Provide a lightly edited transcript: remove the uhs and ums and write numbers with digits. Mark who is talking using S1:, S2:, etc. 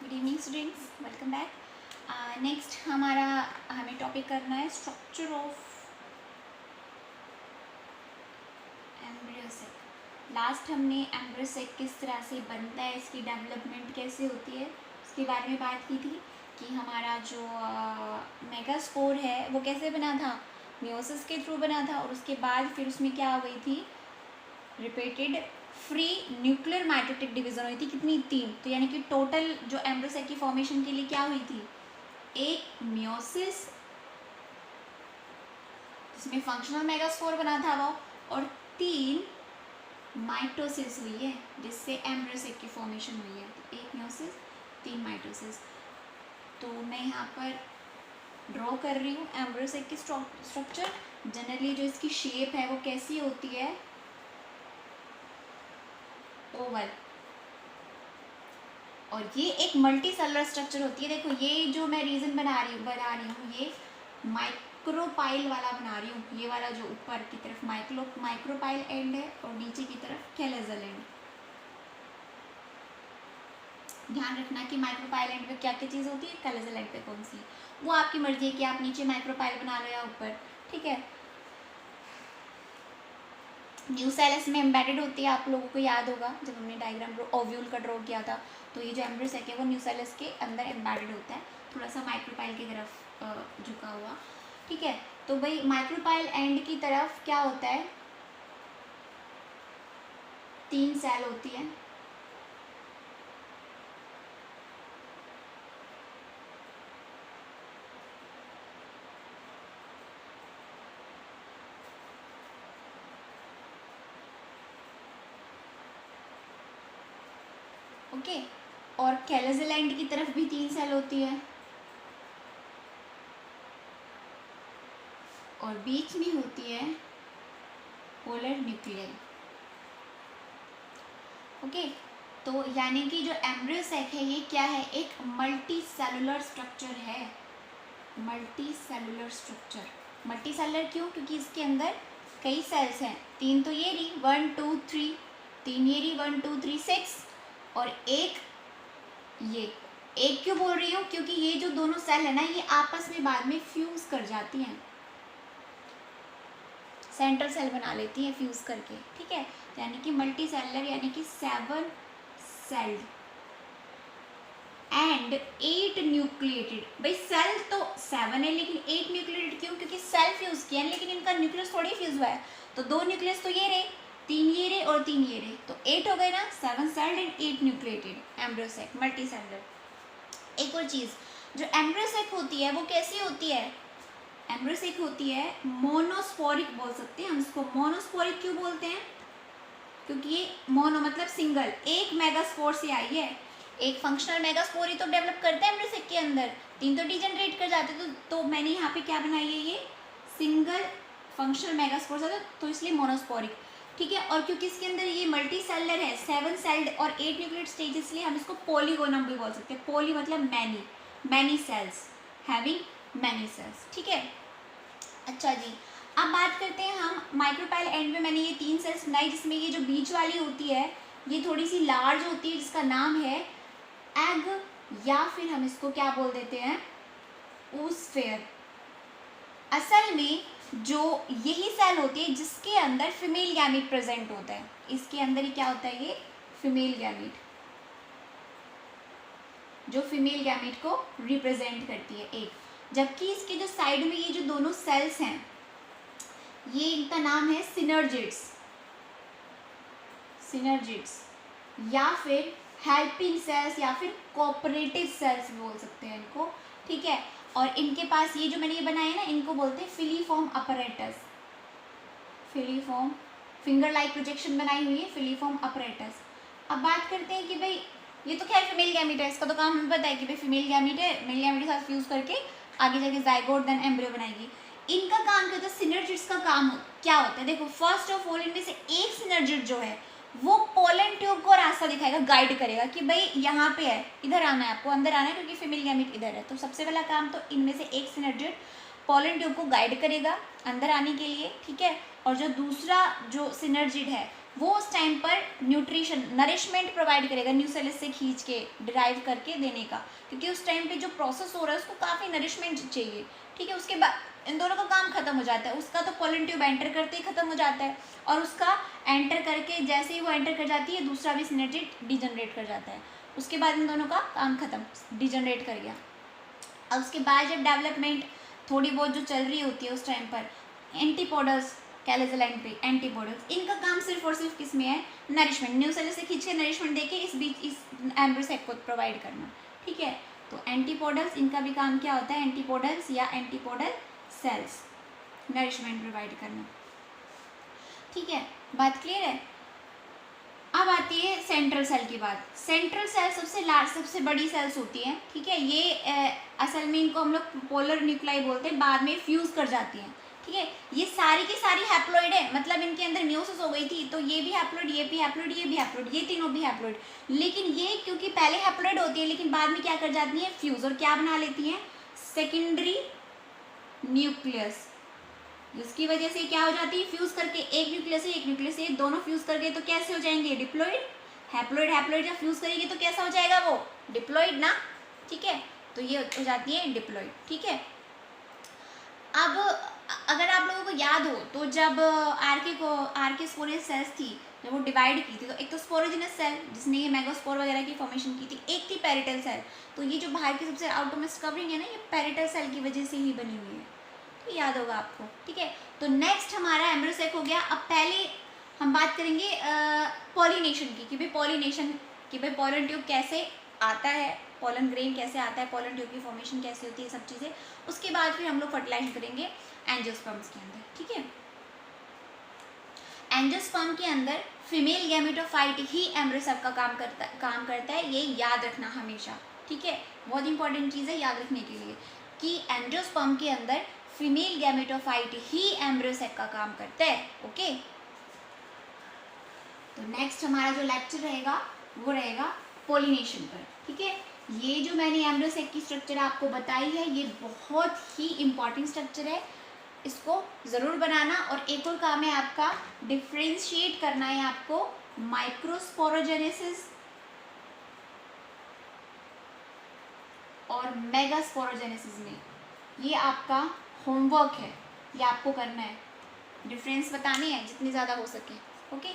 S1: Good evening students, welcome back. Next हमें topic करना है स्ट्रक्चर ऑफ एम्ब्रियोसेक। लास्ट हमने एम्ब्रियोसेक किस तरह से बनता है, इसकी डेवलपमेंट कैसे होती है, उसके बारे में बात की थी कि हमारा जो मेगास्पोर है वो कैसे बना था, मियोसिस के थ्रू बना था, और उसके बाद फिर उसमें क्या हो गई थी, repeated free nuclear mitotic division हुई थी। कितनी? 3। तो यानी कि टोटल जो एम्ब्रियोसेक की फॉर्मेशन के लिए क्या हुई थी, एक मियोसिस जिसमें फंक्शनल मेगास्पोर बना था वो, और 3 माइटोसिस हुई है जिससे एम्ब्रियोसेक की फॉर्मेशन हुई है। तो एक मियोसिस, 3 माइटोसिस। तो मैं यहाँ पर ड्रॉ कर रही हूँ एम्ब्रियोसेक की स्ट्रक्चर। जनरली जो इसकी शेप है वो कैसी होती है, ओवल, और ये एक मल्टी सेलुलर स्ट्रक्चर होती है। देखो ये जो मैं रीजन बना रही हूँ ये माइक्रोपाइल वाला बना रही हूँ। ये वाला जो ऊपर की तरफ माइक्रोपाइल एंड है और नीचे की तरफ कैलेजल एंड। ध्यान रखना कि माइक्रोपाइल एंड पे क्या क्या चीज़ होती है, कैलेजल एंड पे कौन सी है, वो आपकी मर्जी है कि आप नीचे माइक्रोपाइल बना लो या ऊपर। ठीक है, न्यूसेलस में एम्बेडेड होती है। आप लोगों को याद होगा जब हमने डायग्राम ओव्यूल का ड्रॉ किया था, तो ये जो एम्ब्रियोसेक है वो न्यूसेलस के अंदर एम्बेडेड होता है, थोड़ा सा माइक्रोपाइल की तरफ झुका हुआ। ठीक है, तो भाई माइक्रोपाइल एंड की तरफ क्या होता है, 3 सेल होती है। ओके, और कैलेजल एंड की तरफ भी 3 सेल होती है, और बीच में होती है पोलर न्यूक्लियस। ओके, तो यानी कि जो एम्ब्रियोसेक है ये क्या है, एक मल्टी सेलुलर स्ट्रक्चर है। Multi cellular structure, multi cellular क्यों, क्योंकि इसके अंदर कई सेल्स हैं। 3 तो ये रही, 1 2 3, 3 ये रही, 1 2 3 6, और एक ये। एक क्यों बोल रही हूँ, क्योंकि ये जो दोनों सेल है ना, ये आपस में बाद में फ्यूज कर जाती हैं, सेंट्रल सेल बना लेती है फ्यूज करके। ठीक है, यानी कि मल्टी सेलुलर यानी कि 7 सेल्ड एंड 8 न्यूक्लिएटेड। भाई सेल तो 7 है लेकिन 8 न्यूक्लिएटेड क्यों, क्योंकि सेल फ्यूज किया है लेकिन इनका न्यूक्लियस थोड़ी फ्यूज हुआ है। तो 2 न्यूक्लियस तो ये रहे, 3 ये रहे और 3 ये रहे, तो 8 हो गए ना, 7 celled and 8 nucleated embryo sac multi cellular. एक और चीज, जो एम्ब्रियोसेक होती है वो कैसी होती है, एम्ब्रियोसेक होती है मोनोस्पोरिक बोल सकते हैं हम इसको। मोनोस्पोरिक क्यों बोलते हैं, क्योंकि ये मोनो मतलब सिंगल, एक मेगास्पोर से आई है। एक फंक्शनल मेगास्पोर ही तो डेवलप करते हैं एम्ब्रियोसेक के अंदर, 3 तो डिजेनरेट कर जाते हैं। तो मैंने यहाँ पे क्या बनाई है, ये सिंगल फंक्शनल मेगास्पोर से, तो इसलिए मोनोस्पोरिक। ठीक है, और क्योंकि इसके अंदर ये मल्टी सेलुलर है, 7 सेल्ड और 8 न्यूक्लिएटेड स्टेज, इसलिए हम इसको पोलीगोनम भी बोल सकते हैं। पोली मतलब many cells, having many cells. ठीक है, अच्छा जी, अब बात करते हैं हम माइक्रोपाइल एंड में। मैंने ये 3 सेल्स बनाई जिसमें ये जो बीच वाली होती है ये थोड़ी सी लार्ज होती है, जिसका नाम है एग, या फिर हम इसको क्या बोल देते हैं, oosphere। असल में जो यही सेल होती है जिसके अंदर फीमेल गैमीट प्रेजेंट होता है, इसके अंदर ही क्या होता है, ये फीमेल गैमीट, जो फीमेल गैमीट को रिप्रेजेंट करती है एक। जबकि इसके जो साइड में ये जो दोनों सेल्स हैं, ये इनका नाम है सिनर्जिड्स या फिर हेल्पिंग सेल्स या फिर कोऑपरेटिव सेल्स बोल सकते हैं इनको। ठीक है, और इनके पास ये जो मैंने ये बनाया है ना, इनको बोलते हैं filiform apparatus. Filiform, finger like projection बनाई हुई है, फिलीफॉर्म अपरेटस। अब बात करते हैं कि भाई ये तो खैर फीमेल गैमीट है, इसका तो काम हमें पता है कि भाई फीमेल गैमीट है, मेल गैमीट के साथ फ्यूज करके आगे जाके जाइगोट देन एम्ब्रियो बनाएगी। इनका काम क्या होता है, सिनर्जिड्स का काम क्या होता है, देखो फर्स्ट ऑफ ऑल इनमें से एक सिनर्जिड जो है वो पोलन ट्यूब को रास्ता दिखाएगा, गाइड करेगा कि भाई यहाँ पे है, इधर आना है आपको, अंदर आना है, क्योंकि फीमेल गैमीट इधर है। तो सबसे पहला काम तो इनमें से एक सिनर्जिड पोलन ट्यूब को गाइड करेगा अंदर आने के लिए। ठीक है, और जो दूसरा जो सिनर्जिड है वो उस टाइम पर न्यूट्रिशन नरिशमेंट प्रोवाइड करेगा न्यूसेलस से खींच के डिराइव करके देने का, क्योंकि उस टाइम पे जो प्रोसेस हो रहा है उसको काफ़ी नरिशमेंट चाहिए। ठीक है, उसके बाद इन दोनों का काम खत्म हो जाता है। उसका तो पोलन ट्यूब एंटर करते ही खत्म हो जाता है, और उसका एंटर करके जैसे ही वो एंटर कर जाती है दूसरा भी सिनर्जी डिजनरेट कर जाता है। उसके बाद इन दोनों का काम खत्म, डिजनरेट कर गया। और उसके बाद जब डेवलपमेंट थोड़ी बहुत जो चल रही होती है उस टाइम पर एंटीपोडल्स कैलेजल एंड पे एंटीपोडल्स, इनका काम सिर्फ और सिर्फ किस में है, नरिशमेंट, न्यूसेलस से खींच के नरिशमेंट देके इस बीच इस एम्ब्रोसेक को प्रोवाइड करना। ठीक है, तो एंटीपोडल्स इनका भी काम क्या होता है, एंटीपोडल्स या एंटीपोडल सेल्स नरिशमेंट प्रोवाइड करना। ठीक है, बात क्लियर है। अब आती है सेंट्रल सेल की बात। सेंट्रल सेल सबसे लार्ज सबसे बड़ी सेल्स होती हैं। ठीक है, ये असल में इनको हम लोग पोलर न्यूक्लाई बोलते हैं, बाद में फ्यूज कर जाती हैं। ठीक है, ये सारी की सारी हैप्लॉइड है, मतलब इनके अंदर मियोसिस हो गई थी तो ये भी हैप्लॉइड, ये भी हैप्लॉइड, ये भी हैप्लॉइड, ये तीनों भी हैप्लॉइड। लेकिन ये क्योंकि पहले हैप्लॉइड होती है लेकिन बाद में क्या कर जाती हैं, फ्यूज, और क्या बना लेती हैं, सेकेंडरी न्यूक्लियस, जिसकी वजह से क्या हो जाती है, फ्यूज करके एक न्यूक्लियस से एक न्यूक्लियस से दोनों फ्यूज करके तो कैसे हो जाएंगे, डिप्लॉइड। हैप्लॉइड हैप्लॉइड जब फ्यूज करेगी तो कैसा हो जाएगा वो, डिप्लॉइड ना। ठीक है, तो ये हो जाती है डिप्लॉइड। ठीक है, अब अगर आप लोगों को याद हो तो जब आर्किस्पोरियस सेल्स थी, जब वो डिवाइड की थी, तो एक तो स्पोरोजिनस सेल जिसने ये मेगास्पोर वगैरह की फॉर्मेशन की थी, एक थी पेरिटल सेल। तो ये जो बाहर की सबसे आउटरमोस्ट कवरिंग है ना, ये पेरिटल सेल की वजह से ही बनी हुई है, तो याद होगा आपको। ठीक है, तो नेक्स्ट हमारा एम्ब्रोसेक हो गया। अब पहले हम बात करेंगे पॉलिनेशन की, कि भाई पॉलिनेशन, कि भाई पोलन ट्यूब कैसे आता है, पोलन ग्रेन कैसे आता है, पोलन ट्यूब की फॉर्मेशन कैसे होती है, सब चीज़ें। उसके बाद फिर हम लोग फर्टिलाइज करेंगे एंजियोस्पर्म्स के अंदर। ठीक है, एंजियोस्पर्म के अंदर फीमेल गैमेटोफाइट ही एम्ब्रोसेक का काम करता है, ये याद रखना हमेशा। ठीक है, बहुत इंपॉर्टेंट चीज़ है याद रखने के लिए, कि एंजियोस्पर्म के अंदर फीमेल गैमेटोफाइट ही एम्ब्रोसेक का काम करता है। ओके, तो नेक्स्ट हमारा जो लेक्चर रहेगा वो रहेगा पॉलिनेशन पर। ठीक है, ये जो मैंने एम्ब्रोसेक की स्ट्रक्चर आपको बताई है ये बहुत ही इंपॉर्टेंट स्ट्रक्चर है, इसको ज़रूर बनाना। और एक और काम है आपका, डिफ्रेंशिएट करना है आपको माइक्रोस्पोरोजेनेसिस और मेगास्पोरोजेनेसिस में। ये आपका होमवर्क है, ये आपको करना है, डिफरेंस बताने हैं जितनी ज़्यादा हो सके। ओके।